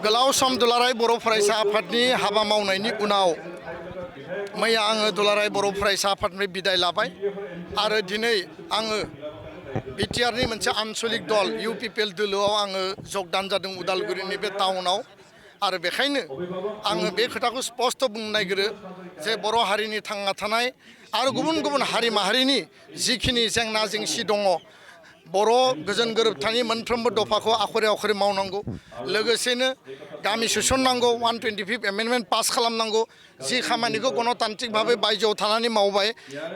गोलाव सम दुलाराय बर' फरायसा आफादनि हाबा मावनायनि उनाव मैया आङो दुलाराय बर' फरायसा आफादनिफ्राय बिदाय लाबाय आरो दिनै आङो बिटिआरनि मोनसे आनसलिक दल इउपिपिएल दोलोआव आङो जगदान जादों उदालगुरिनि बे टाउनाव आरो बेखायनो आङो बे खोथाखौ स्पष्ट बुंनो नागिरो जे बर' हारिनि थांना थानाय आरो गुबुन गुबुन हारि माहारिनि जिखिनि जेंना जेंसि दङ बर' गोजोन गोरोबथानि मोनफ्रोमबो दफाखौ आखरे आखरे मावनांगौ लोगोसेनो गामि सोसननांगौ 125 एमेन्डमेन्ट पास खालामनांगौ जि खामानिखौ गणतान्त्रिक भाबै बायजोआव थानानै मावबाय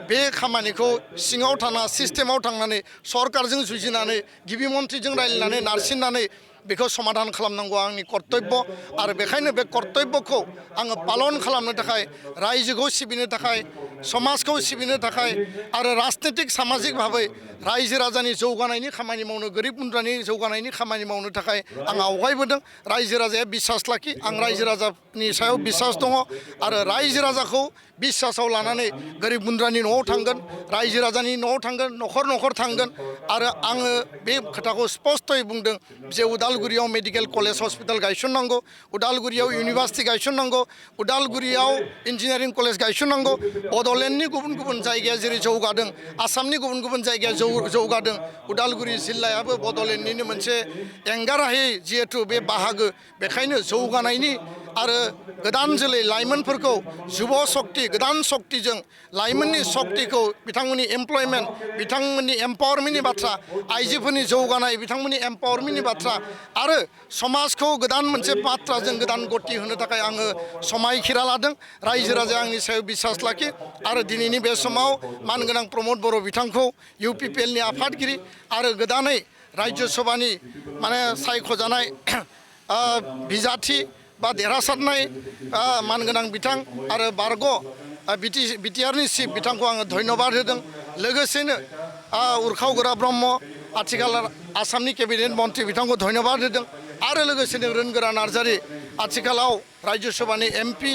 बे खामानिखौ सिङाव थाना सिस्टेमाव थांनानै सरकारजों जुजिनानै गिबि मन्थ्रिजों रायज्लायनानै नारसिननानै बेखौ समाधान खालामनांगौ आंनि कर्तब्य आरो बेखायनो बे कर्तब्यखौ आङो पालन खालामनो थाखाय रायजोखौ सिबिनो थाखाय समाजखौ सिबिनो थाखाय आरो राजनीतिक सामाजिक भाबै रायजो राजानि जौगानायनि खामानि मावनो गोरिब गुन्द्रानि जौगानायनि खामानि मावनो थाखाय आं आवगायबोदों रायजो राजाया बिसास लाखि आं रायजो राजानि सायाव बिसास दङ आरो रायजो राजाखौ बिसासाव लानानै गोरिब गुन्द्रानि न'आव थांगोन रायजो राजानि न'आव थांगोन न'खर न'खर थांगोन आरो आङो बे खोथाखौ स्पष्टयै बुंदों जे उदालगुरियाव मेडिकेल कलेज हस्पिटाल गायसननांगौ उदालगुरियाव इउनिभार्सिटि गायसननांगौ उदालगुरियाव इन्जिनियारिं कलेज गायसननांगौ बड'लेण्डनि गुबुन गुबुन जायगाया जेरै जौगादों आसामनि गुबुन गुबुन जायगाया जौगादों उदालगुरि जिल्लायाबो बड'लेण्डनिनो मोनसे एंगारहायै जिहेथु बे बाहागो बेखायनो जौगानायनि आरो गोदान जोलै लाइमोनफोरखौ जुब शक्ति गोदान शक्तिजों लाइमोननि शक्तिखौ बिथांमोननि एमप्लयमेन्ट बिथांमोननि एम्पावारमेन्टनि बाथ्रा आइजोफोरनि जौगानाय बिथांमोननि एम्पावारमेन्टनि बाथ्रा आरो समाजखौ गोदान मोनसे बाथ्राजों गोदान गति होनो थाखाय आङो समायखिरा लादों रायजो राजाया आंनि सायाव बिसास लाखि आरो दिनैनि बे समाव मानगोनां प्रमद बर' बिथांखौ इउपिपिएलनि आफादगिरि आरो गोदानै राज्य सभानि माने सायख'जानाय बिजाथि बा देरहासारनाय मानगोनां बिथां आरो बारग' बिटिआरनि चिफ बिथांखौ आङो धन्यबाद होदों लोगोसेनो उरखाव गोरा ब्रह्म आथिखाल आसामनि केबिनेट मन्थ्रि बिथांखौ धन्यबाद होदों आरो लोगोसेनो रोनगोरा नार्जारि आथिखालाव राज्य सभानि एमपि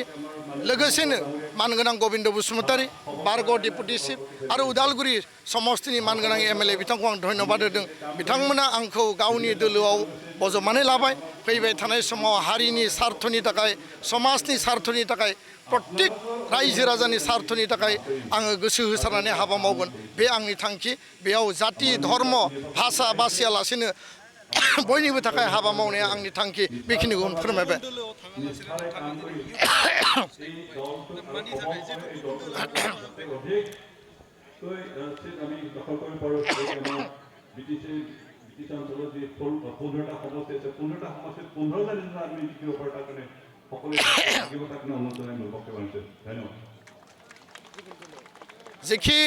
लोगोसेनो मानगोनां गबिन्द बसुमतारी बारग' डेपुटि चिफ आरो उदालगुरि समस्तिनि मानगोनां एमएलए बिथांखौ आं धन्यबाद होदों बिथांमोना आंखौ गावनि दोलोआव बजबनानै लाबाय फैबाय थानाय समाव हारिनि सार्थनि थाखाय समाजनि सार्थनि थाखाय प्रत्येक रायजो राजानि सार्थनि थाखाय आङो गोसो होसारनानै हाबा मावगोन बे आंनि थांखि बेयाव जाति धर्म भाषा बासियालासेनो बयनिबो थाखाय हाबा मावनाया आंनि थांखि बेखिनिखौ फोरमायबाय जेखि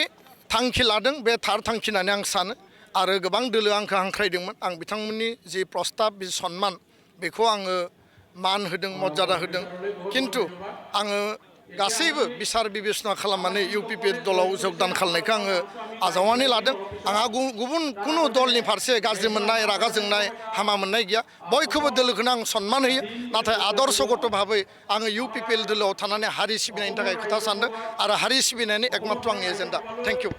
थांखि लादों बे थार थांखि होननानै आं सानो आरो गोबां दोलो आंखौ हांख्रायदोंमोन आं बिथांमोननि जि प्रस्ताब बे सन्मान बेखौ आङो मान होदों मर्यादा होदों खिन्थु आङो गासैबो बिसार बिबेसना खालामनानै इउपिपिएल दलाव जगदान खालामनायखौ आङो आजावनानै लादों आंहा गुबुन कुनु दलनि फारसे गाज्रि मोननाय रागा जोंनाय हामा मोननाय गैया बयखौबो दोलोखौनो आं सन्मान होयो नाथाय आदर्शगत भाबै आङो इउपिपिएल दोलोआव थानानै हारि सिबिनायनि थाखाय खोथा सानदों आरो हारि सिबिनायनि एकमात्र आंनि एजेन्डा थेंक इउ